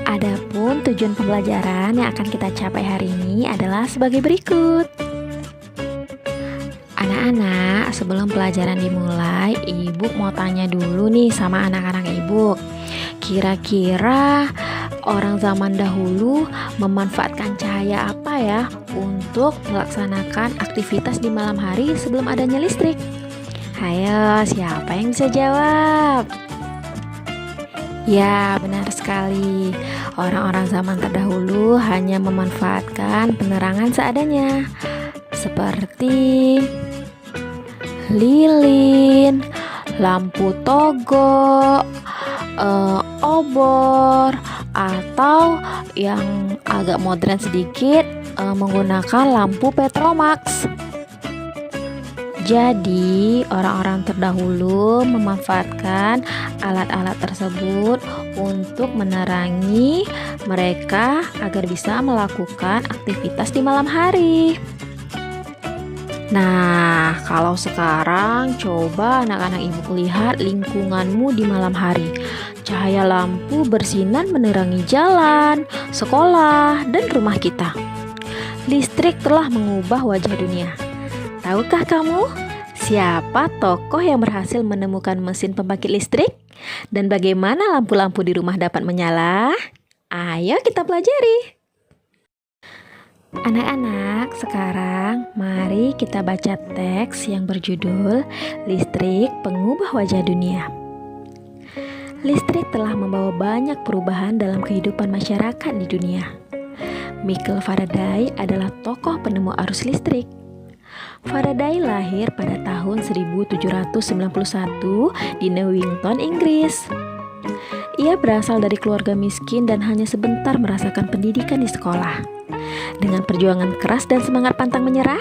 Adapun tujuan pembelajaran yang akan kita capai hari ini adalah sebagai berikut. Anak-anak, sebelum pelajaran dimulai, Ibu mau tanya dulu nih sama anak-anak Ibu. Kira-kira orang zaman dahulu memanfaatkan cahaya apa ya untuk melaksanakan aktivitas di malam hari sebelum adanya listrik? Ayo, siapa yang bisa jawab? Ya, benar sekali. Orang-orang zaman terdahulu hanya memanfaatkan penerangan seadanya, seperti lilin, lampu togo, obor, atau yang agak modern sedikit menggunakan lampu Petromax. Jadi, orang-orang terdahulu memanfaatkan alat-alat tersebut untuk menerangi mereka agar bisa melakukan aktivitas di malam hari. Nah, kalau sekarang coba anak-anak Ibu lihat lingkunganmu di malam hari. Cahaya lampu bersinar menerangi jalan, sekolah, dan rumah kita. Listrik telah mengubah wajah dunia. Tahukah kamu siapa tokoh yang berhasil menemukan mesin pembangkit listrik? Dan bagaimana lampu-lampu di rumah dapat menyala? Ayo kita pelajari. Anak-anak, sekarang mari kita baca teks yang berjudul Listrik Pengubah Wajah Dunia. Listrik telah membawa banyak perubahan dalam kehidupan masyarakat di dunia. Michael Faraday adalah tokoh penemu arus listrik. Faraday lahir pada tahun 1791 di Newington, Inggris. Ia berasal dari keluarga miskin dan hanya sebentar merasakan pendidikan di sekolah. Dengan perjuangan keras dan semangat pantang menyerah,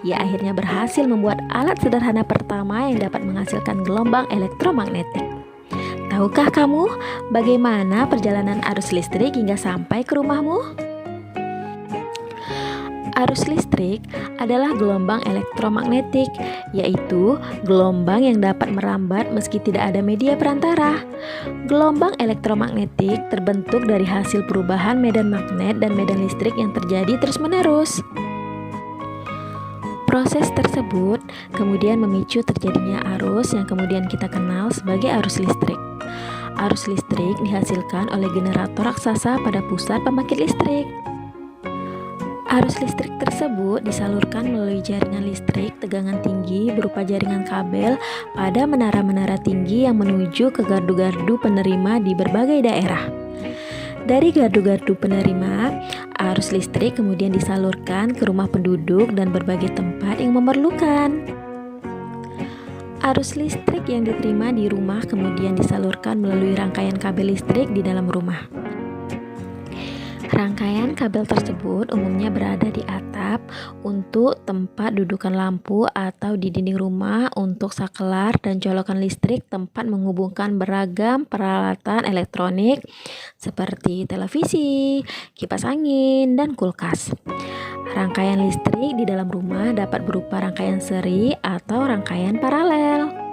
ia akhirnya berhasil membuat alat sederhana pertama yang dapat menghasilkan gelombang elektromagnetik. Tahukah kamu bagaimana perjalanan arus listrik hingga sampai ke rumahmu? Arus listrik adalah gelombang elektromagnetik, yaitu gelombang yang dapat merambat meski tidak ada media perantara. Gelombang elektromagnetik terbentuk dari hasil perubahan medan magnet dan medan listrik yang terjadi terus-menerus. Proses tersebut kemudian memicu terjadinya arus yang kemudian kita kenal sebagai arus listrik. Arus listrik dihasilkan oleh generator raksasa pada pusat pembangkit listrik. Arus listrik tersebut disalurkan melalui jaringan listrik tegangan tinggi berupa jaringan kabel pada menara-menara tinggi yang menuju ke gardu-gardu penerima di berbagai daerah. Dari gardu-gardu penerima, arus listrik kemudian disalurkan ke rumah penduduk dan berbagai tempat yang memerlukan. Arus listrik yang diterima di rumah kemudian disalurkan melalui rangkaian kabel listrik di dalam rumah. Rangkaian kabel tersebut umumnya berada di atap untuk tempat dudukan lampu atau di dinding rumah untuk sakelar dan colokan listrik tempat menghubungkan beragam peralatan elektronik seperti televisi, kipas angin, dan kulkas. Rangkaian listrik di dalam rumah dapat berupa rangkaian seri atau rangkaian paralel.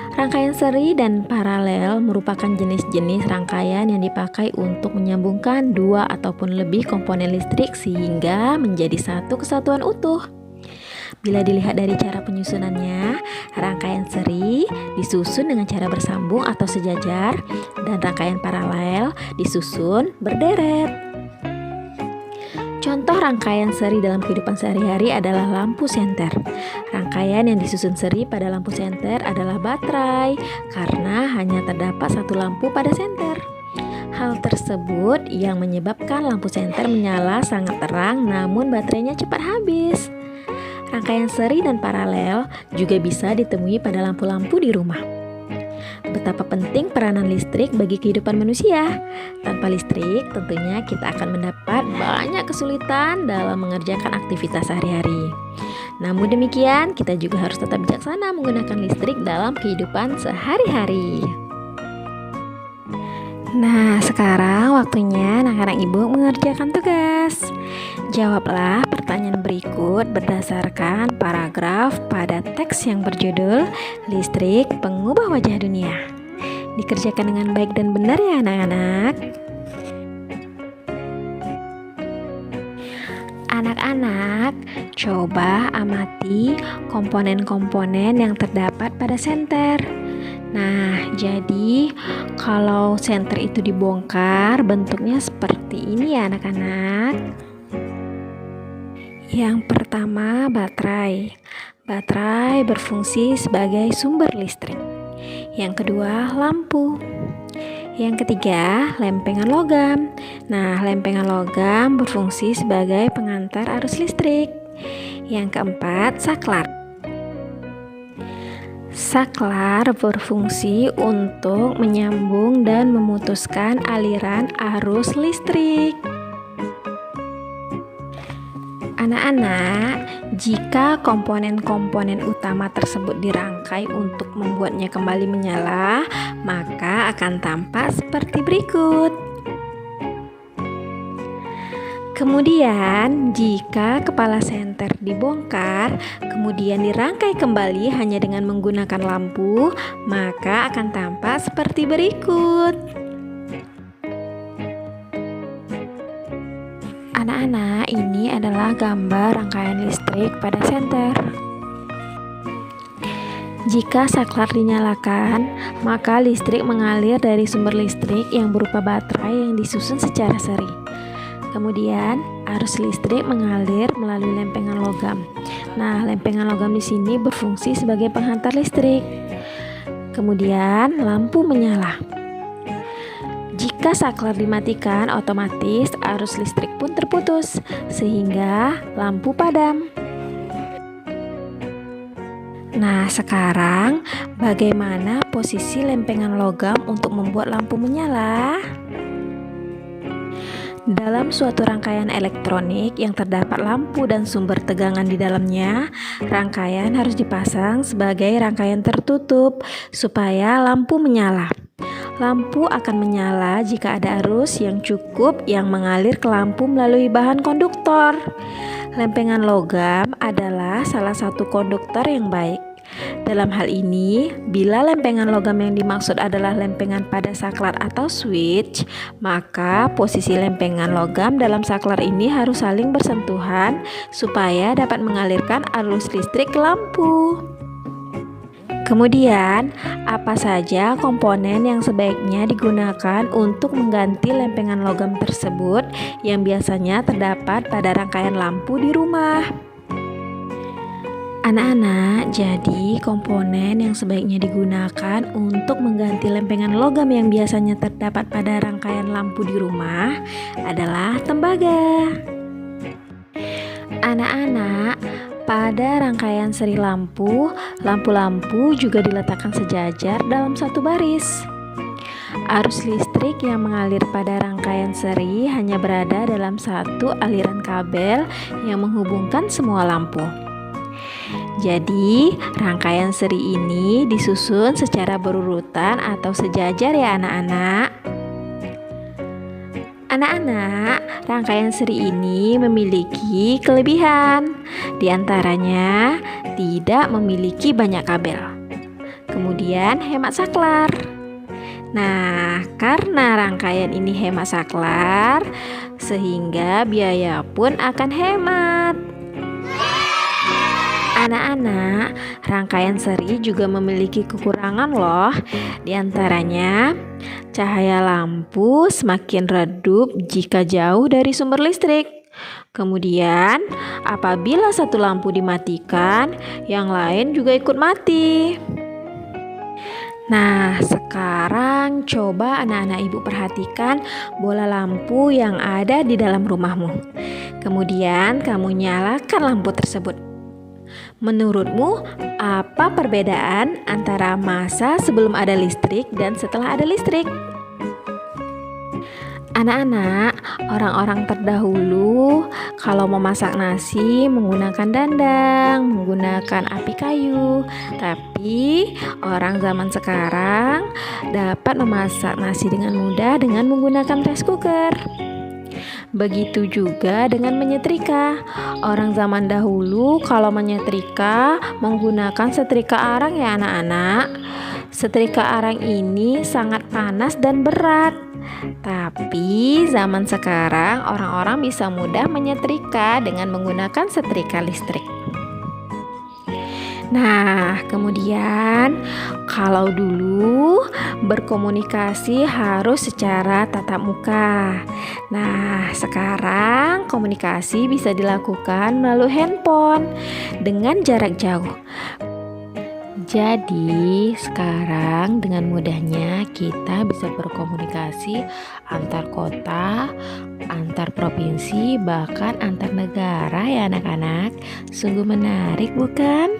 Rangkaian seri dan paralel merupakan jenis-jenis rangkaian yang dipakai untuk menyambungkan dua ataupun lebih komponen listrik sehingga menjadi satu kesatuan utuh. Bila dilihat dari cara penyusunannya, rangkaian seri disusun dengan cara bersambung atau sejajar dan rangkaian paralel disusun berderet. Contoh rangkaian seri dalam kehidupan sehari-hari adalah lampu senter. Rangkaian yang disusun seri pada lampu senter adalah baterai, karena hanya terdapat satu lampu pada senter. Hal tersebut yang menyebabkan lampu senter menyala sangat terang, namun baterainya cepat habis. Rangkaian seri dan paralel juga bisa ditemui pada lampu-lampu di rumah. Betapa penting peranan listrik bagi kehidupan manusia. Tanpa listrik, tentunya kita akan mendapat banyak kesulitan dalam mengerjakan aktivitas sehari-hari. Namun demikian, kita juga harus tetap bijaksana menggunakan listrik dalam kehidupan sehari-hari. Nah, sekarang waktunya anak-anak Ibu mengerjakan tugas. Jawablah pertanyaan berikut berdasarkan paragraf pada teks yang berjudul Listrik Pengubah Wajah Dunia. Dikerjakan dengan baik dan benar ya anak-anak. Anak-anak, coba amati komponen-komponen yang terdapat pada senter. Nah, jadi kalau senter itu dibongkar, bentuknya seperti ini ya anak-anak. Yang pertama, baterai. Baterai berfungsi sebagai sumber listrik. Yang kedua, lampu. Yang ketiga, lempengan logam. Nah, lempengan logam berfungsi sebagai pengantar arus listrik. Yang keempat, saklar. Saklar berfungsi untuk menyambung dan memutuskan aliran arus listrik. Anak-anak, jika komponen-komponen utama tersebut dirangkai untuk membuatnya kembali menyala, maka akan tampak seperti berikut. Kemudian, jika kepala senter dibongkar, kemudian dirangkai kembali hanya dengan menggunakan lampu, maka akan tampak seperti berikut. Anak-anak, ini adalah gambar rangkaian listrik pada senter. Jika saklar dinyalakan, maka listrik mengalir dari sumber listrik yang berupa baterai yang disusun secara seri. Kemudian, arus listrik mengalir melalui lempengan logam. Nah, lempengan logam di sini berfungsi sebagai penghantar listrik. Kemudian, lampu menyala. Jika saklar dimatikan, otomatis arus listrik pun terputus, sehingga lampu padam. Nah, sekarang bagaimana posisi lempengan logam untuk membuat lampu menyala? Dalam suatu rangkaian elektronik yang terdapat lampu dan sumber tegangan di dalamnya, rangkaian harus dipasang sebagai rangkaian tertutup supaya lampu menyala. Lampu akan menyala jika ada arus yang cukup yang mengalir ke lampu melalui bahan konduktor. Lempengan logam adalah salah satu konduktor yang baik. Dalam hal ini, bila lempengan logam yang dimaksud adalah lempengan pada saklar atau switch, maka posisi lempengan logam dalam saklar ini harus saling bersentuhan supaya dapat mengalirkan arus listrik ke lampu. Kemudian, apa saja komponen yang sebaiknya digunakan untuk mengganti lempengan logam tersebut yang biasanya terdapat pada rangkaian lampu di rumah? Anak-anak, jadi komponen yang sebaiknya digunakan untuk mengganti lempengan logam yang biasanya terdapat pada rangkaian lampu di rumah adalah tembaga. Anak-anak, pada rangkaian seri lampu, lampu-lampu juga diletakkan sejajar dalam satu baris. Arus listrik yang mengalir pada rangkaian seri hanya berada dalam satu aliran kabel yang menghubungkan semua lampu. Jadi, rangkaian seri ini disusun secara berurutan atau sejajar ya anak-anak. Anak-anak, rangkaian seri ini memiliki kelebihan. Di antaranya, tidak memiliki banyak kabel. Kemudian, hemat saklar. Nah, karena rangkaian ini hemat saklar, sehingga biaya pun akan hemat. Anak-anak, rangkaian seri juga memiliki kekurangan loh. Di antaranya, cahaya lampu semakin redup jika jauh dari sumber listrik. Kemudian, apabila satu lampu dimatikan, yang lain juga ikut mati. Nah, sekarang coba anak-anak ibu perhatikan bola lampu yang ada di dalam rumahmu. Kemudian, kamu nyalakan lampu tersebut. Menurutmu, apa perbedaan antara masa sebelum ada listrik dan setelah ada listrik? Anak-anak, orang-orang terdahulu kalau memasak nasi menggunakan dandang, menggunakan api kayu. Tapi orang zaman sekarang dapat memasak nasi dengan mudah dengan menggunakan rice cooker. Begitu juga dengan menyetrika. Orang zaman dahulu kalau menyetrika menggunakan setrika arang ya anak-anak. Setrika arang ini sangat panas dan berat. Tapi zaman sekarang orang-orang bisa mudah menyetrika dengan menggunakan setrika listrik. Nah, kemudian kalau dulu berkomunikasi harus secara tatap muka. Nah, sekarang komunikasi bisa dilakukan melalui handphone dengan jarak jauh. Jadi, sekarang dengan mudahnya kita bisa berkomunikasi antar kota, antar provinsi, bahkan antar negara ya anak-anak. Sungguh menarik bukan?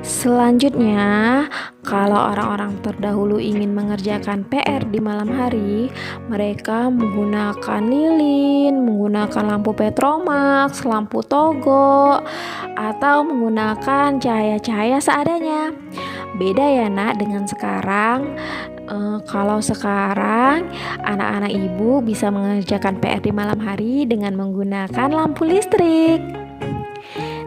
Selanjutnya, kalau orang-orang terdahulu ingin mengerjakan PR di malam hari, mereka menggunakan lilin, menggunakan lampu petromax, lampu togo, atau menggunakan cahaya-cahaya seadanya. Beda ya nak dengan sekarang. Kalau sekarang anak-anak ibu bisa mengerjakan PR di malam hari dengan menggunakan lampu listrik.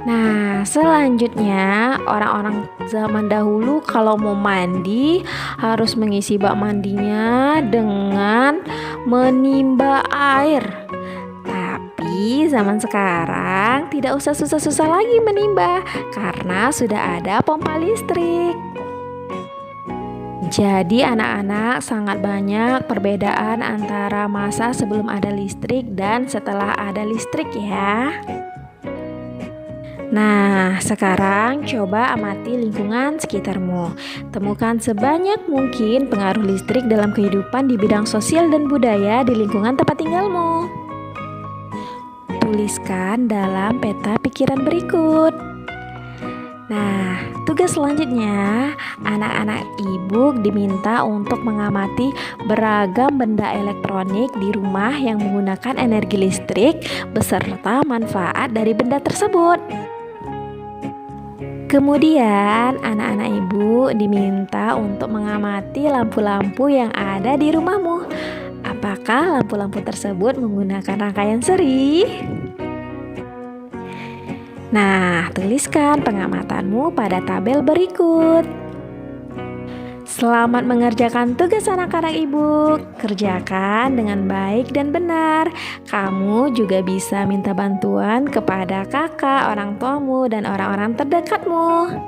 Nah, selanjutnya orang-orang zaman dahulu kalau mau mandi harus mengisi bak mandinya dengan menimba air. Tapi zaman sekarang tidak usah susah-susah lagi menimba karena sudah ada pompa listrik. Jadi anak-anak sangat banyak perbedaan antara masa sebelum ada listrik dan setelah ada listrik ya. Nah, sekarang coba amati lingkungan sekitarmu. Temukan sebanyak mungkin pengaruh listrik dalam kehidupan di bidang sosial dan budaya di lingkungan tempat tinggalmu. Tuliskan dalam peta pikiran berikut. Nah, tugas selanjutnya, anak-anak ibu diminta untuk mengamati beragam benda elektronik di rumah yang menggunakan energi listrik beserta manfaat dari benda tersebut. Kemudian, anak-anak ibu diminta untuk mengamati lampu-lampu yang ada di rumahmu. Apakah lampu-lampu tersebut menggunakan rangkaian seri? Nah, tuliskan pengamatanmu pada tabel berikut. Selamat mengerjakan tugas anak-anak ibu. Kerjakan dengan baik dan benar. Kamu juga bisa minta bantuan kepada kakak, orang tuamu, dan orang-orang terdekatmu.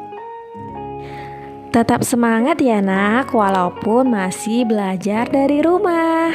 Tetap semangat ya nak, walaupun masih belajar dari rumah.